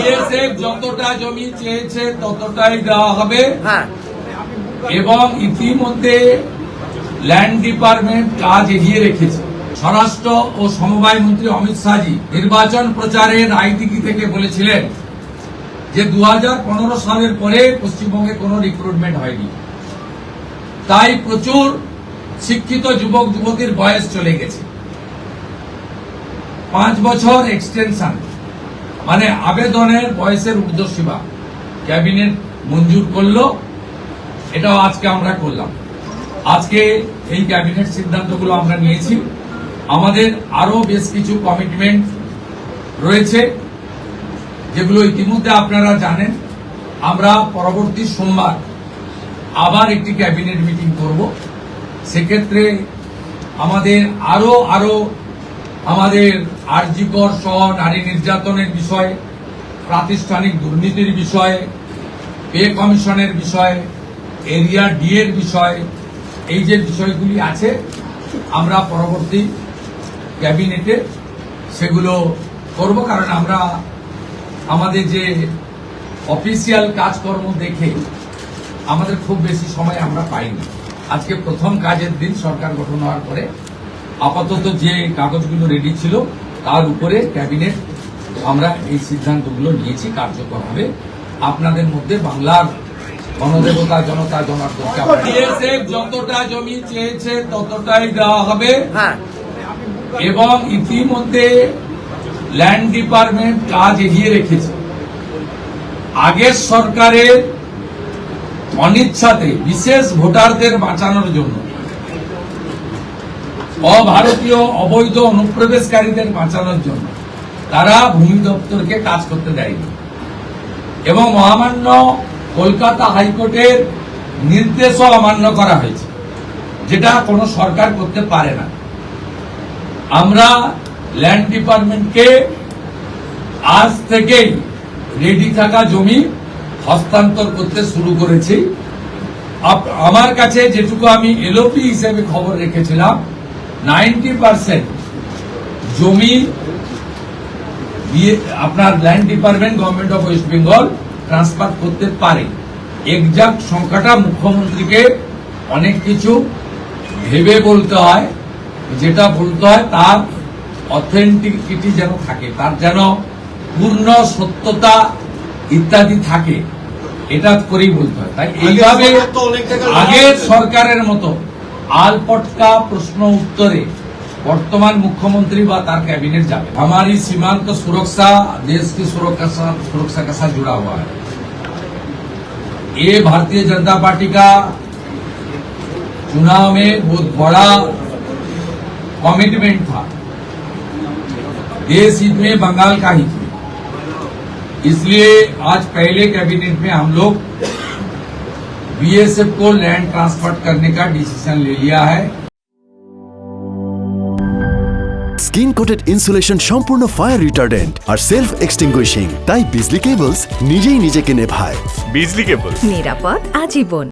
BSF যতটা জমি চেয়েছে ততটাই দেওয়া হবে এবং ইতিমধ্যে ল্যান্ড ডিপার্টমেন্ট কাজ এগিয়ে রেখেছে। স্বরাষ্ট্র ও সমবায় মন্ত্রী অমিত শাহজি নির্বাচন প্রচারের আইটিকি থেকে বলেছিলেন যে 2015 সালের পরে পশ্চিমবঙ্গে কোনো রিক্রুটমেন্ট হয়নি, তাই প্রচুর শিক্ষিত যুবক যুবতীর বয়স চলে গেছে। 5 বছর এক্সটেনশন মানে আবেদনের বয়সের ঊর্ধ্বসীমা ক্যাবিনেট মঞ্জুর করলো, এটাও আজকে আমরা করলাম। আজকে এই ক্যাবিনেট সিদ্ধান্তগুলো আমরা নিয়েছি। আমাদের আরো বেশ কিছু কমিটমেন্ট রয়েছে যেগুলো ইতিমধ্যে আপনারা জানেন। আমরা পরবর্তী সোমবার আবার একটি ক্যাবিনেট মিটিং করব। সেক্ষেত্রে আমাদের আরো আমাদের আরজিকর সহ নারী নির্যাতনের বিষয়ে, প্রাতিষ্ঠানিক দুর্নীতির বিষয়ে, পে কমিশনের বিষয়ে, এরিয়া ডি এর বিষয়ে, এই যে বিষয়গুলি আছে আমরা পরবর্তী ক্যাবিনেটে সেগুলো করব। কারণ আমরা আমাদের যে অফিসিয়াল কাজকর্ম দেখে আমাদের খুব বেশি সময় আমরা পাইনি। আজকে প্রথম কাজের দিন সরকার গঠন হওয়ার পরে আপাতত যে কাগজগুলো রেডি ছিল তার উপরে ক্যাবিনেট আমরা এই সিদ্ধান্তগুলো নিয়েছি, কার্যকর হবে। আপনাদের মধ্যে বাংলার গণদেবতা জনতা জনার্দনকে বিএসএফ যতটা জমি চেয়েছে ততটাই দেওয়া হবে এবং ইতিমধ্যে ল্যান্ড ডিপার্টমেন্ট কাজ এগিয়ে রেখেছে। আগের সরকারের অনিচ্ছাতে বিশেষ ভোটারদের বাঁচানোর জন্য, অভারতীয় অবৈধ অনুপ্রবেশকারীদের বাঁচানোর জন্য তারা ভূমি দপ্তরকে কাজ করতে দেয়নি এবং মহামান্য কলকাতা হাইকোর্টের নির্দেশও অমান্য করা হয়েছে, যেটা কোনো সরকার করতে পারে না। আমরা ল্যান্ড ডিপার্টমেন্টকে আজ থেকেই রেডি থাকা জমি হস্তান্তর করতে শুরু করেছি। আমার কাছে যেটুকু আমি এলওপি হিসেবে খবর রেখেছিলাম, 90% জমি আপনার land department government of West Bengal transfer করতে পারে। এক্সাক্ট সংখ্যাটা মুখ্যমন্ত্রীকে অনেক কিছু ভেবে বলতে হয়, যেটা বলতে হয় তার অথেন্টিকিটি যেন থাকে, তার যেন পূর্ণ সত্যতা ইত্যাদি থাকে, এটা করেই বলতে হয়। তাই এইভাবে আগের সরকারের মতো আলপটকা প্রশ্ন উত্তরে वर्तमान मुख्यमंत्री व तार कैबिनेट जाए। हमारी सीमांत सुरक्षा देश की सुरक्षा के साथ जुड़ा हुआ है। ये भारतीय जनता पार्टी का चुनाव में बहुत बड़ा कमिटमेंट था। देश हित में, बंगाल का हित में, इसलिए आज पहले कैबिनेट में हम लोग बीएसएफ को लैंड ट्रांसफर करने का डिसीजन ले लिया है। স্কিন কোটেড ইনসুলেশন সম্পূর্ণ ফায়ার রিটার্ডেন্ট আর সেলফ এক্সটিংগুইশিং, তাই বিজলি কেবলস নিজেই নিজেকে নেভায়। বিজলি কেবল, নিরাপদ আজীবন।